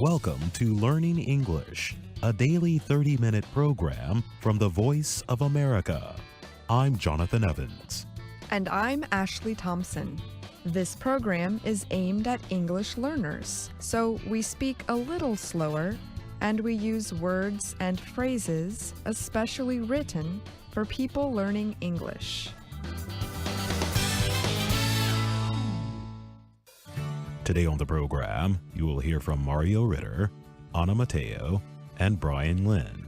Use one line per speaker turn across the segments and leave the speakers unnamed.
Welcome to Learning English, a daily 30-minute program from the Voice of America. I'm Jonathan Evans.
And I'm Ashley Thompson. This program is aimed at English learners, so we speak a little slower and we use words and phrases especially written for people learning English.
Today on the program, you will hear from Mario Ritter, Anna Mateo, and Brian Lynn.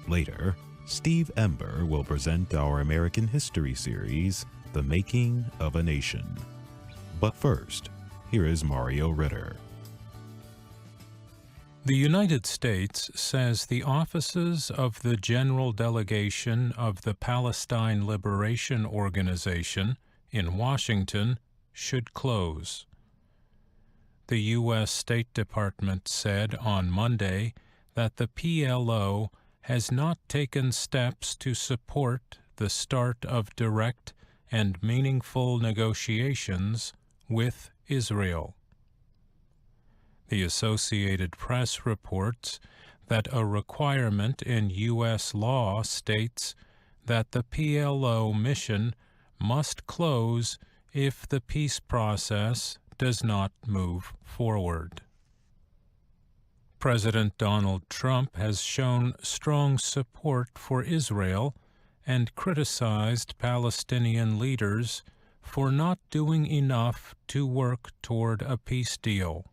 Later, Steve Ember will present our American history series, The Making of a Nation. But first, here is Mario Ritter.
The United States says the offices of the General Delegation of the Palestine Liberation Organization in Washington should close. The U.S. State Department said on Monday that the PLO has not taken steps to support the start of direct and meaningful negotiations with Israel. The Associated Press reports that a requirement in U.S. law states that the PLO mission must close if the peace process does not move forward. President Donald Trump has shown strong support for Israel and criticized Palestinian leaders for not doing enough to work toward a peace deal.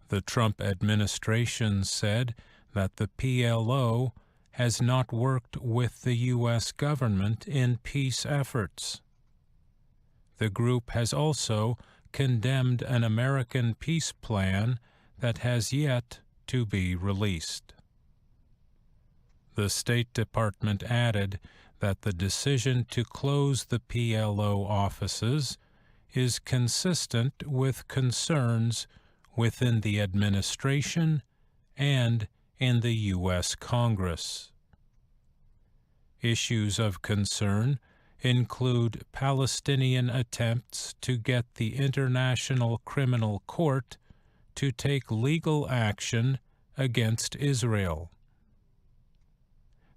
The Trump administration said that the PLO has not worked with the U.S. government in peace efforts. The group has also condemned an American peace plan that has yet to be released. The State Department added that the decision to close the PLO offices is consistent with concerns within the administration and in the U.S. Congress. Issues of concern include Palestinian attempts to get the International Criminal Court to take legal action against Israel.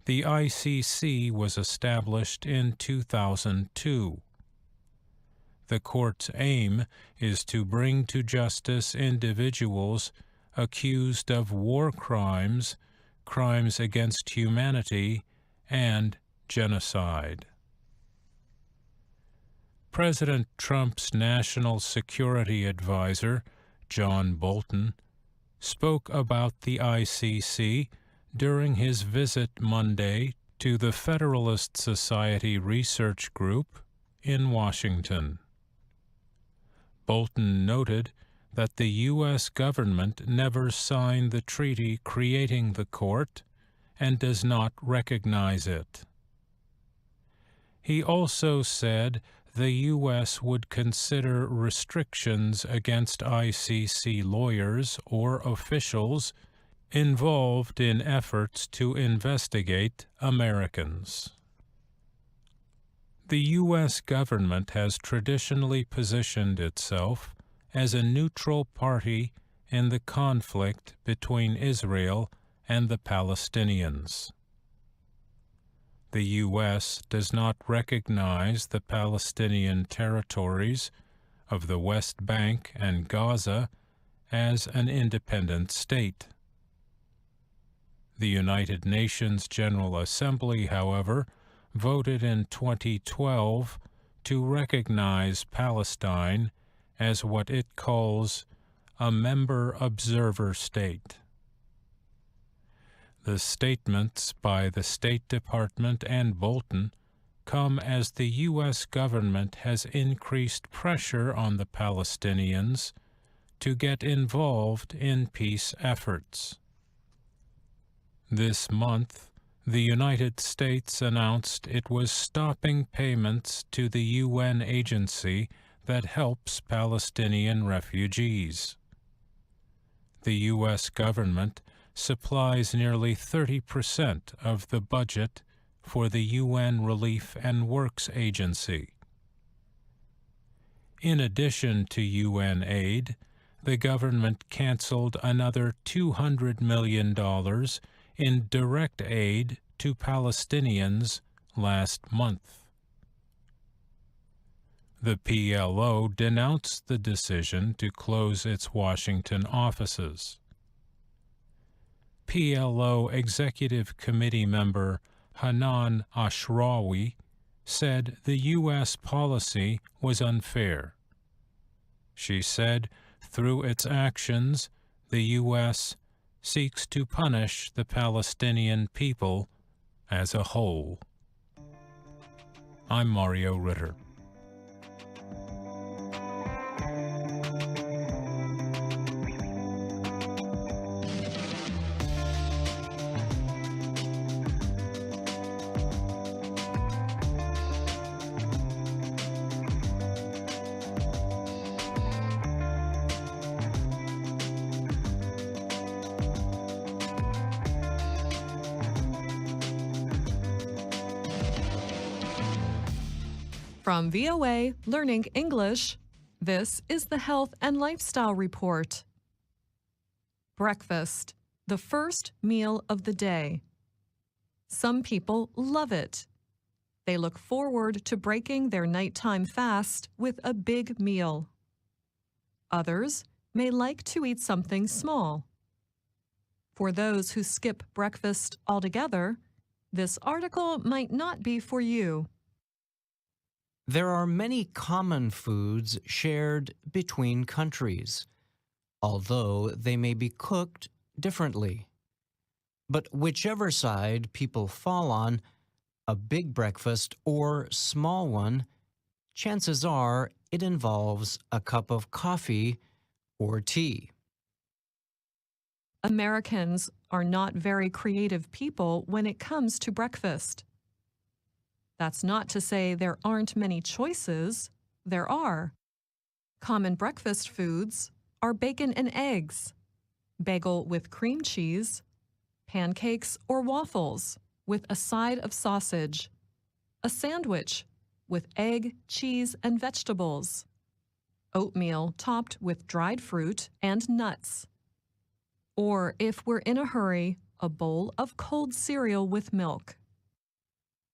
The ICC was established in 2002. The court's aim is to bring to justice individuals accused of war crimes, crimes against humanity, and genocide. President Trump's National Security Advisor, John Bolton, spoke about the ICC during his visit Monday to the Federalist Society Research Group in Washington. Bolton noted that the U.S. government never signed the treaty creating the court and does not recognize it. He also said the U.S. would consider restrictions against ICC lawyers or officials involved in efforts to investigate Americans. The U.S. government has traditionally positioned itself as a neutral party in the conflict between Israel and the Palestinians. The U.S. does not recognize the Palestinian territories of the West Bank and Gaza as an independent state. The United Nations General Assembly, however, voted in 2012 to recognize Palestine as what it calls a member observer state. The statements by the State Department and Bolton come as the U.S. government has increased pressure on the Palestinians to get involved in peace efforts. This month, the United States announced it was stopping payments to the UN agency that helps Palestinian refugees. The U.S. government supplies nearly 30% of the budget for the UN Relief and Works Agency. In addition to UN aid, the government canceled another $200 million in direct aid to Palestinians last month. The PLO denounced the decision to close its Washington offices. PLO Executive Committee member Hanan Ashrawi said the U.S. policy was unfair. She said, through its actions, the U.S. seeks to punish the Palestinian people as a whole. I'm Mario Ritter.
From VOA Learning English, this is the Health and Lifestyle Report. Breakfast, the first meal of the day. Some people love it. They look forward to breaking their nighttime fast with a big meal. Others may like to eat something small. For those who skip breakfast altogether, this article might not be for you.
There are many common foods shared between countries, although they may be cooked differently. But whichever side people fall on, a big breakfast or small one, chances are it involves a cup of coffee or tea.
Americans are not very creative people when it comes to breakfast. That's not to say there aren't many choices. There are. Common breakfast foods are bacon and eggs, bagel with cream cheese, pancakes or waffles with a side of sausage, a sandwich with egg, cheese, and vegetables, oatmeal topped with dried fruit and nuts. Or, if we're in a hurry, a bowl of cold cereal with milk.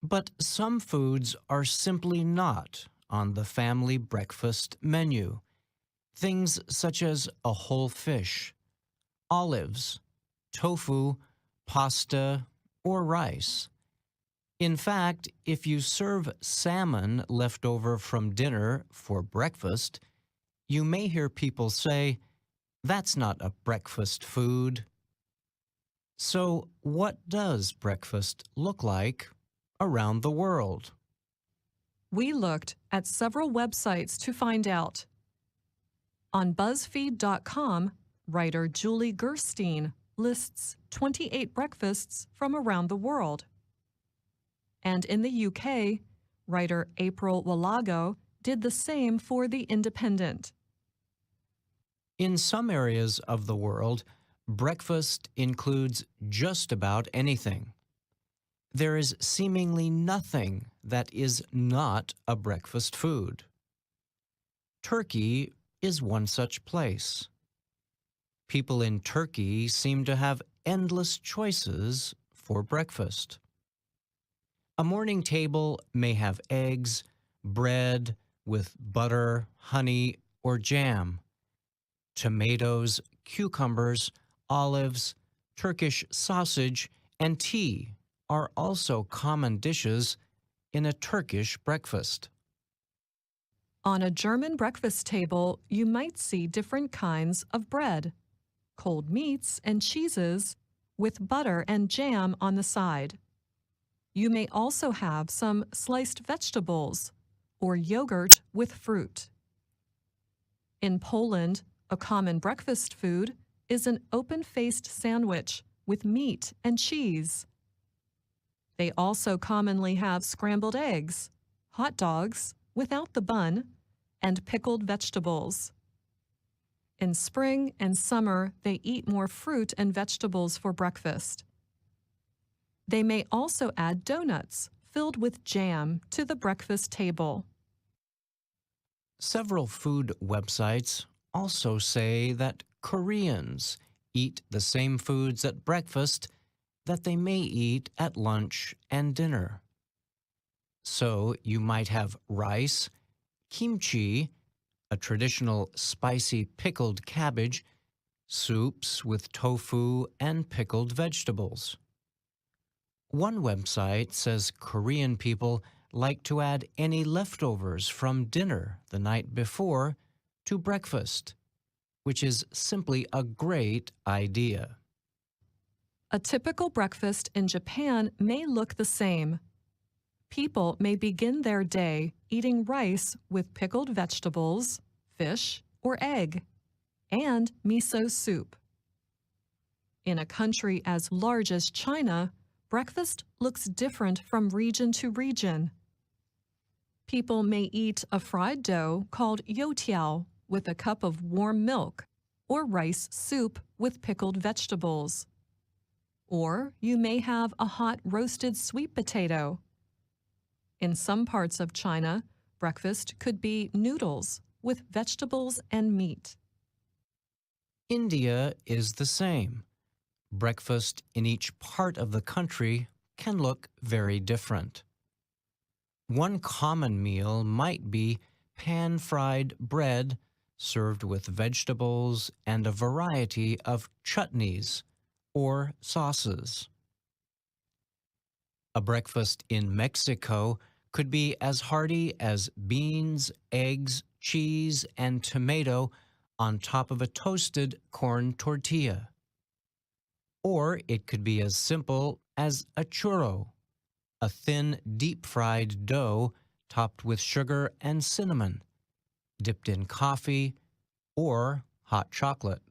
But some foods are simply not on the family breakfast menu. Things such as a whole fish, olives, tofu, pasta, or rice. In fact, if you serve salmon left over from dinner for breakfast, you may hear people say, "That's not a breakfast food." So, what does breakfast look like around the world?
We looked at several websites to find out. On BuzzFeed.com, writer Julie Gerstein lists 28 breakfasts from around the world. And in the UK, writer April Walago did the same for The Independent.
In some areas of the world, breakfast includes just about anything. There is seemingly nothing that is not a breakfast food. Turkey is one such place. People in Turkey seem to have endless choices for breakfast. A morning table may have eggs, bread with butter, honey, or jam, tomatoes, cucumbers, olives, Turkish sausage, and tea are also common dishes in a Turkish breakfast.
On a German breakfast table, you might see different kinds of bread, cold meats and cheeses, with butter and jam on the side. You may also have some sliced vegetables or yogurt with fruit. In Poland, a common breakfast food is an open-faced sandwich with meat and cheese. They also commonly have scrambled eggs, hot dogs without the bun, and pickled vegetables. In spring and summer, they eat more fruit and vegetables for breakfast. They may also add donuts filled with jam to the breakfast table.
Several food websites also say that Koreans eat the same foods at breakfast that they may eat at lunch and dinner. So you might have rice, kimchi, a traditional spicy pickled cabbage, soups with tofu and pickled vegetables. One website says Korean people like to add any leftovers from dinner the night before to breakfast, which is simply a great idea.
A typical breakfast in Japan may look the same. People may begin their day eating rice with pickled vegetables, fish, or egg, and miso soup. In a country as large as China, breakfast looks different from region to region. People may eat a fried dough called youtiao with a cup of warm milk, or rice soup with pickled vegetables. Or you may have a hot roasted sweet potato. In some parts of China, breakfast could be noodles with vegetables and meat.
India is the same. Breakfast in each part of the country can look very different. One common meal might be pan-fried bread served with vegetables and a variety of chutneys or sauces. A breakfast in Mexico could be as hearty as beans, eggs, cheese, and tomato on top of a toasted corn tortilla. Or it could be as simple as a churro, a thin, deep-fried dough topped with sugar and cinnamon, dipped in coffee or hot chocolate.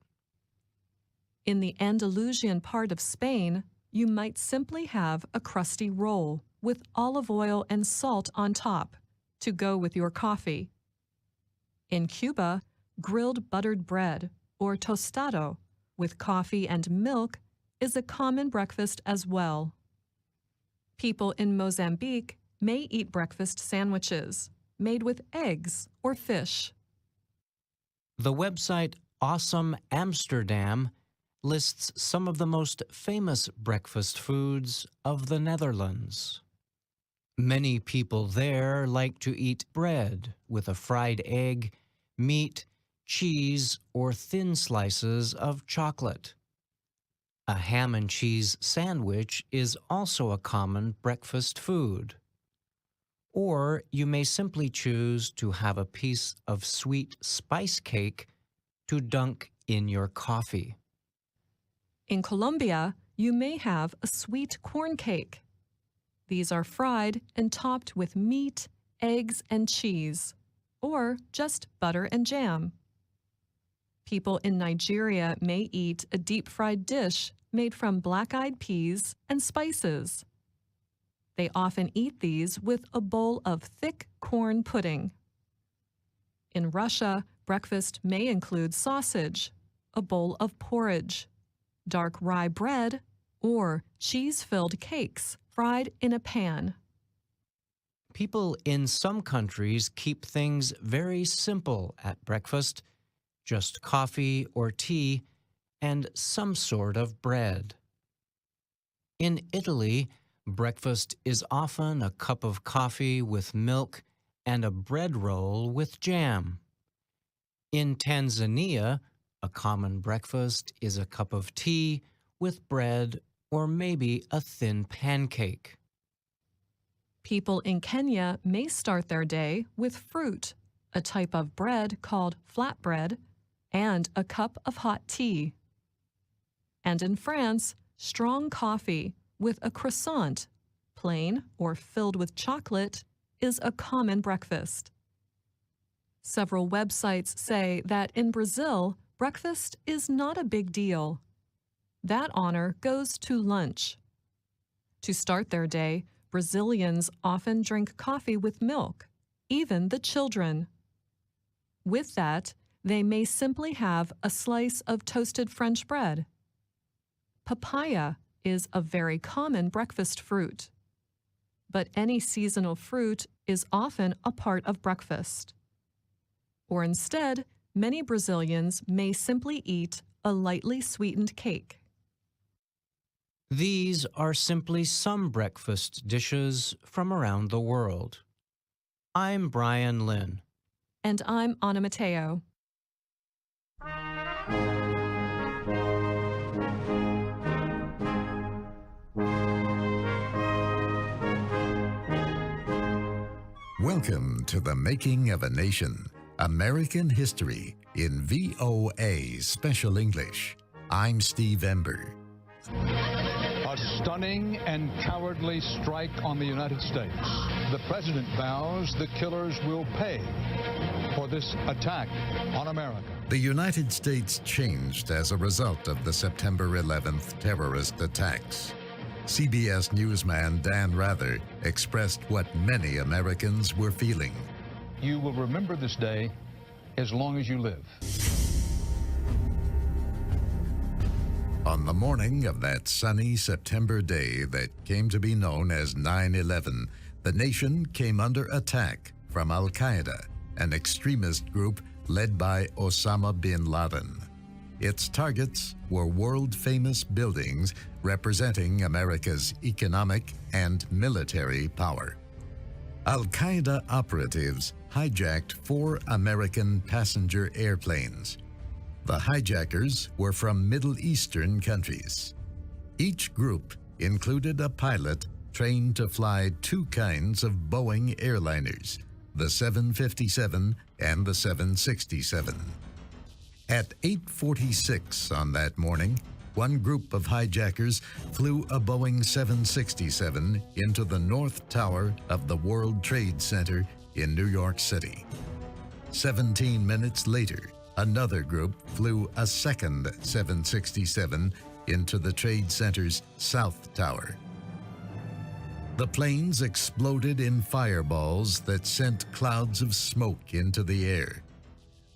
In the Andalusian part of Spain, you might simply have a crusty roll with olive oil and salt on top to go with your coffee. In Cuba, grilled buttered bread, or tostado, with coffee and milk is a common breakfast as well. People in Mozambique may eat breakfast sandwiches made with eggs or fish.
The website Awesome Amsterdam lists some of the most famous breakfast foods of the Netherlands. Many people there like to eat bread with a fried egg, meat, cheese, or thin slices of chocolate. A ham and cheese sandwich is also a common breakfast food. Or you may simply choose to have a piece of sweet spice cake to dunk in your coffee.
In Colombia, you may have a sweet corn cake. These are fried and topped with meat, eggs, and cheese, or just butter and jam. People in Nigeria may eat a deep-fried dish made from black-eyed peas and spices. They often eat these with a bowl of thick corn pudding. In Russia, breakfast may include sausage, a bowl of porridge, dark rye bread, or cheese-filled cakes fried in a pan.
People in some countries keep things very simple at breakfast, just coffee or tea and some sort of bread. In Italy, breakfast is often a cup of coffee with milk and a bread roll with jam. In Tanzania, a common breakfast is a cup of tea with bread or maybe a thin pancake.
People in Kenya may start their day with fruit, a type of bread called flatbread, and a cup of hot tea. And in France, strong coffee with a croissant, plain or filled with chocolate, is a common breakfast. Several websites say that in Brazil, breakfast is not a big deal. That honor goes to lunch. To start their day, Brazilians often drink coffee with milk, even the children. With that, they may simply have a slice of toasted French bread. Papaya is a very common breakfast fruit. But any seasonal fruit is often a part of breakfast. Or instead, many Brazilians may simply eat a lightly sweetened cake.
These are simply some breakfast dishes from around the world. I'm Brian Lynn.
And I'm Anna Mateo.
Welcome to The Making of a Nation, American History in VOA Special English. I'm Steve Ember.
A stunning and cowardly strike on the United States. The president vows the killers will pay for this attack on America.
The United States changed as a result of the September 11th terrorist attacks. CBS newsman Dan Rather expressed what many Americans were feeling.
You will remember this day as long as you live.
On the morning of that sunny September day that came to be known as 9/11, the nation came under attack from Al-Qaeda, an extremist group led by Osama bin Laden. Its targets were world-famous buildings representing America's economic and military power. Al-Qaeda operatives hijacked 4 American passenger airplanes. The hijackers were from Middle Eastern countries. Each group included a pilot trained to fly 2 kinds of Boeing airliners, the 757 and the 767. At 8:46 on that morning, one group of hijackers flew a Boeing 767 into the North Tower of the World Trade Center in New York City. 17 minutes later, another group flew a second 767 into the Trade Center's South Tower. The planes exploded in fireballs that sent clouds of smoke into the air.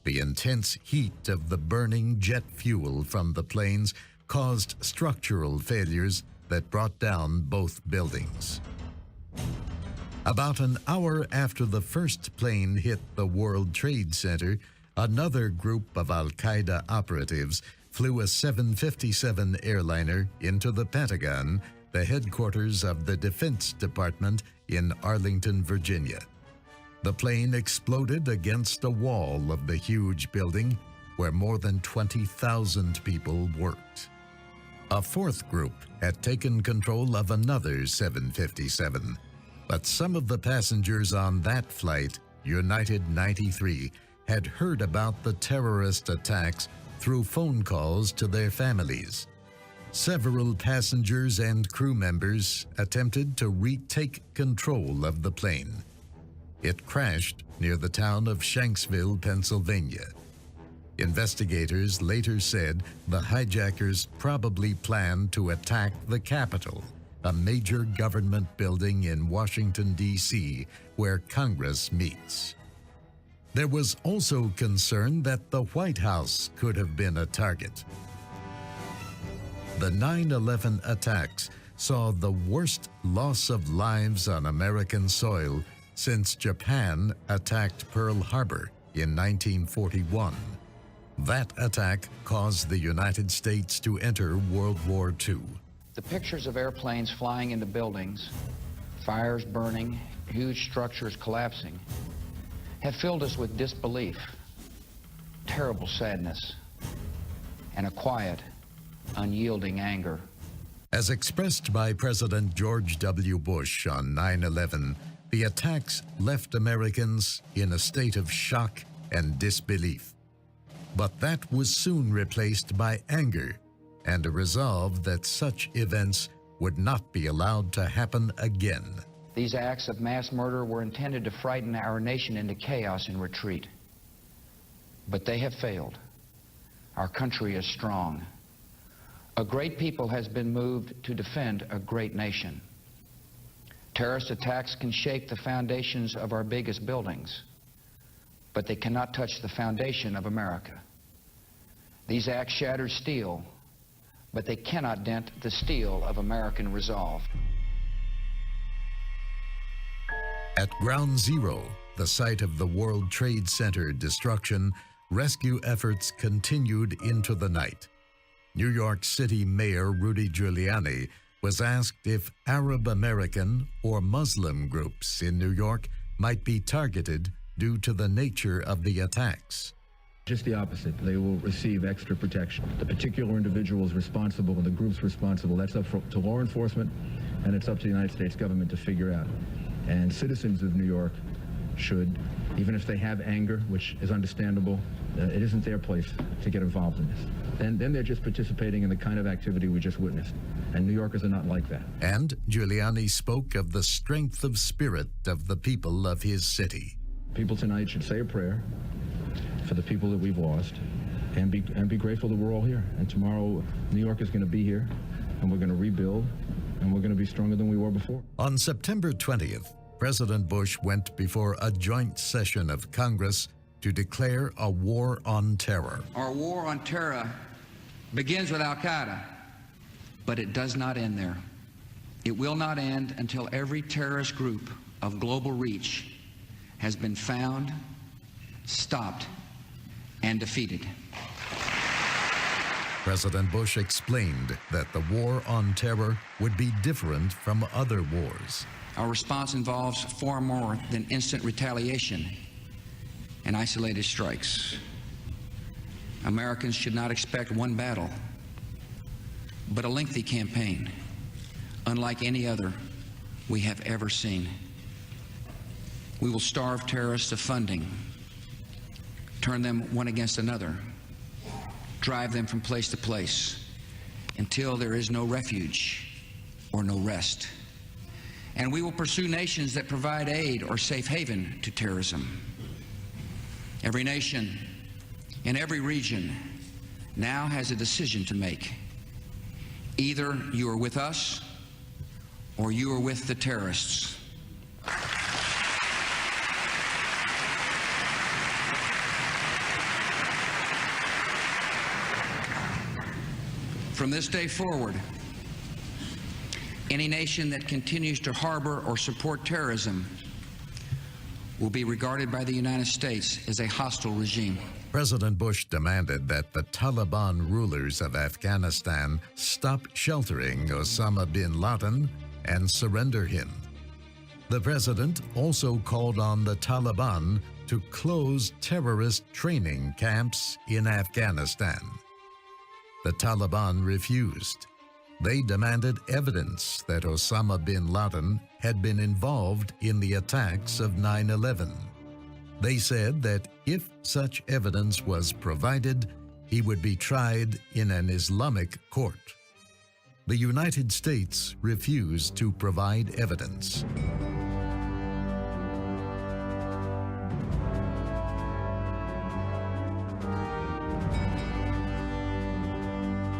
The intense heat of the burning jet fuel from the planes caused structural failures that brought down both buildings. About an hour after the first plane hit the World Trade Center, another group of Al-Qaeda operatives flew a 757 airliner into the Pentagon, the headquarters of the Defense Department in Arlington, Virginia. The plane exploded against a wall of the huge building where more than 20,000 people worked. A fourth group had taken control of another 757, but some of the passengers on that flight, United 93, had heard about the terrorist attacks through phone calls to their families. Several passengers and crew members attempted to retake control of the plane. It crashed near the town of Shanksville, Pennsylvania. Investigators later said the hijackers probably planned to attack the Capitol, a major government building in Washington, D.C., where Congress meets. There was also concern that the White House could have been a target. The 9/11 attacks saw the worst loss of lives on American soil since Japan attacked Pearl Harbor in 1941. That attack caused the United States to enter World War II.
The pictures of airplanes flying into buildings, fires burning, huge structures collapsing, have filled us with disbelief, terrible sadness, and a quiet, unyielding anger.
As expressed by President George W. Bush on 9/11, the attacks left Americans in a state of shock and disbelief. But that was soon replaced by anger and a resolve that such events would not be allowed to happen again.
These acts of mass murder were intended to frighten our nation into chaos and retreat. But they have failed. Our country is strong. A great people has been moved to defend a great nation. Terrorist attacks can shake the foundations of our biggest buildings, but they cannot touch the foundation of America. These acts shatter steel, but they cannot dent the steel of American resolve.
At Ground Zero, the site of the World Trade Center destruction, rescue efforts continued into the night. New York City Mayor Rudy Giuliani was asked if Arab American or Muslim groups in New York might be targeted due to the nature of the attacks.
Just the opposite. They will receive extra protection. The particular individuals responsible and the groups responsible, that's up to law enforcement, and it's up to the United States government to figure out. And citizens of New York should, even if they have anger, which is understandable, it isn't their place to get involved in this. Then they're just participating in the kind of activity we just witnessed. And New Yorkers are not like that.
And Giuliani spoke of the strength of spirit of the people of his city.
People tonight should say a prayer for the people that we've lost and be grateful that we're all here. And tomorrow, New York is going to be here, and we're going to rebuild, and we're going to be stronger than we were before.
On September 20th, President Bush went before a joint session of Congress to declare a war on terror.
Our war on terror begins with Al-Qaeda, but it does not end there. It will not end until every terrorist group of global reach has been found, stopped, and defeated.
President Bush explained that the war on terror would be different from other wars.
Our response involves far more than instant retaliation and isolated strikes. Americans should not expect one battle, but a lengthy campaign, unlike any other we have ever seen. We will starve terrorists of funding, turn them one against another, drive them from place to place until there is no refuge or no rest. And we will pursue nations that provide aid or safe haven to terrorism. Every nation in every region now has a decision to make. Either you are with us or you are with the terrorists. From this day forward, any nation that continues to harbor or support terrorism will be regarded by the United States as a hostile regime.
President Bush demanded that the Taliban rulers of Afghanistan stop sheltering Osama bin Laden and surrender him. The president also called on the Taliban to close terrorist training camps in Afghanistan. The Taliban refused. They demanded evidence that Osama bin Laden had been involved in the attacks of 9/11. They said that if such evidence was provided, he would be tried in an Islamic court. The United States refused to provide evidence.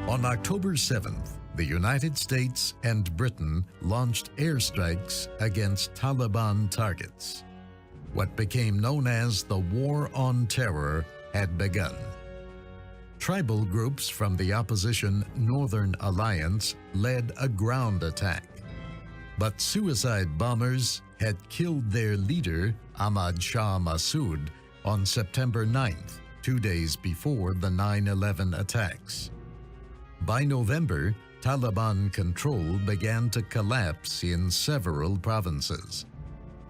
On October 7th, the United States and Britain launched airstrikes against Taliban targets. What became known as the War on Terror had begun. Tribal groups from the opposition Northern Alliance led a ground attack. But suicide bombers had killed their leader, Ahmad Shah Massoud, on September 9th, 2 days before the 9/11 attacks. By November, Taliban control began to collapse in several provinces.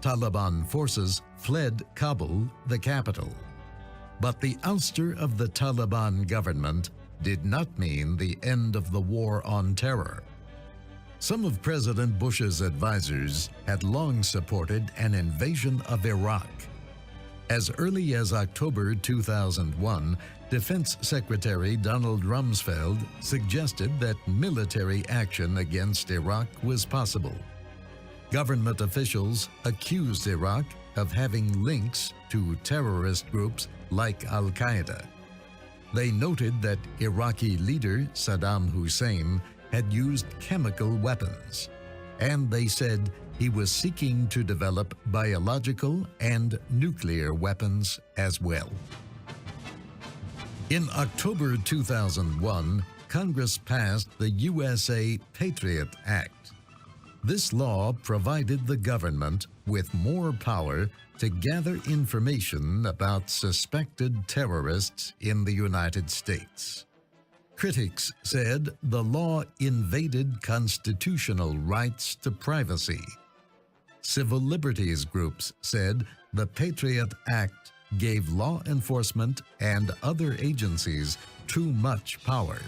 Taliban forces fled Kabul, the capital. But the ouster of the Taliban government did not mean the end of the war on terror. Some of President Bush's advisors had long supported an invasion of Iraq. As early as October 2001, Defense Secretary Donald Rumsfeld suggested that military action against Iraq was possible. Government officials accused Iraq of having links to terrorist groups like Al-Qaeda. They noted that Iraqi leader Saddam Hussein had used chemical weapons, and they said he was seeking to develop biological and nuclear weapons as well. In October 2001, Congress passed the USA Patriot Act. This law provided the government with more power to gather information about suspected terrorists in the United States. Critics said the law invaded constitutional rights to privacy. Civil liberties groups said the Patriot Act gave law enforcement and other agencies too much power.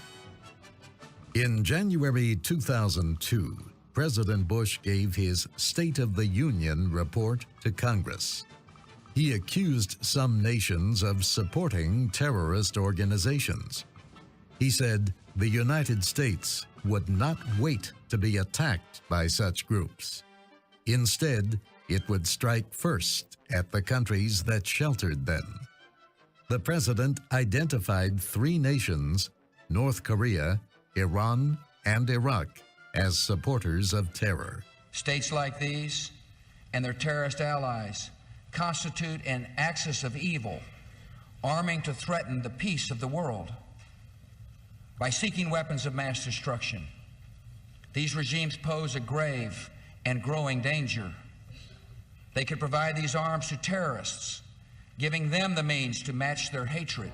In January 2002, President Bush gave his State of the Union report to Congress. He accused some nations of supporting terrorist organizations. He said the United States would not wait to be attacked by such groups. Instead, it would strike first at the countries that sheltered them. The president identified 3 nations, North Korea, Iran, and Iraq, as supporters of terror.
States like these and their terrorist allies constitute an axis of evil, arming to threaten the peace of the world. By seeking weapons of mass destruction, these regimes pose a grave and growing danger. They could provide these arms to terrorists, giving them the means to match their hatred.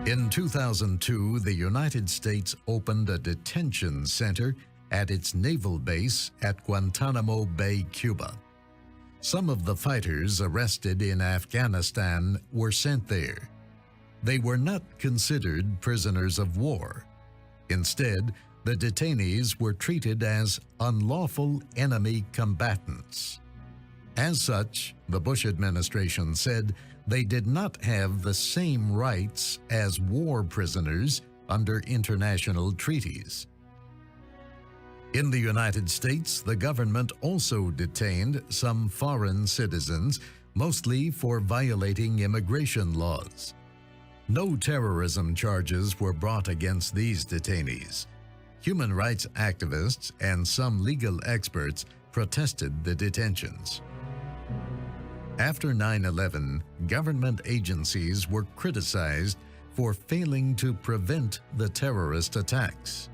In 2002, the United States opened a detention center at its naval base at Guantanamo Bay, Cuba. Some of the fighters arrested in Afghanistan were sent there. They were not considered prisoners of war. Instead, the detainees were treated as unlawful enemy combatants. As such, the Bush administration said they did not have the same rights as war prisoners under international treaties. In the United States, the government also detained some foreign citizens, mostly for violating immigration laws. No terrorism charges were brought against these detainees. Human rights activists and some legal experts protested the detentions. After 9/11, government agencies were criticized for failing to prevent the terrorist attacks.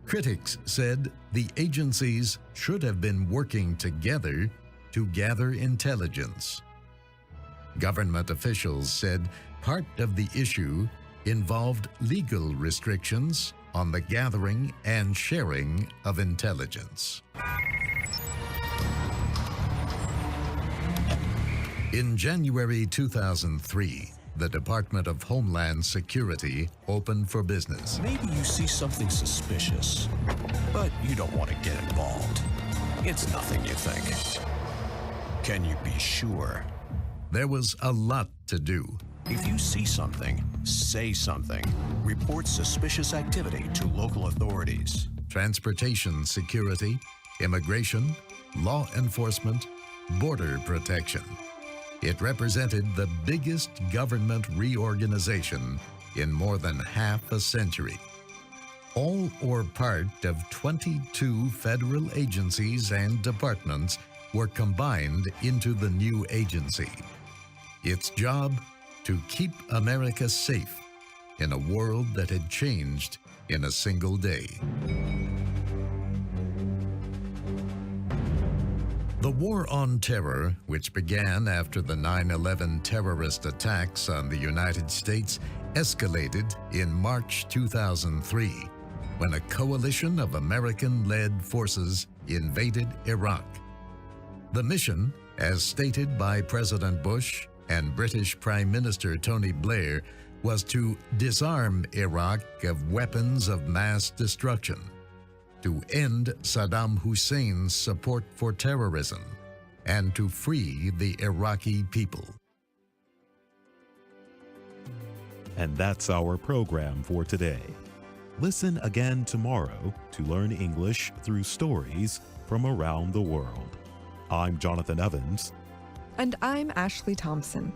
Critics said the agencies should have been working together to gather intelligence. Government officials said part of the issue involved legal restrictions on the gathering and sharing of intelligence. In January 2003, the Department of Homeland Security opened for business.
Maybe you see something suspicious, but you don't want to get involved. It's nothing, you think. Can you be sure?
There was a lot to do.
If you see something, say something. Report suspicious activity to local authorities.
Transportation security, immigration, law enforcement, border protection. It represented the biggest government reorganization in more than half a century. All or part of 22 federal agencies and departments were combined into the new agency. Its job, to keep America safe in a world that had changed in a single day. The war on terror, which began after the 9/11 terrorist attacks on the United States, escalated in March 2003 when a coalition of American-led forces invaded Iraq. The mission, as stated by President Bush and British Prime Minister Tony Blair, was to disarm Iraq of weapons of mass destruction, to end Saddam Hussein's support for terrorism, and to free the Iraqi people.
And that's our program for today. Listen again tomorrow to learn English through stories from around the world. I'm Jonathan Evans.
And I'm Ashley Thompson.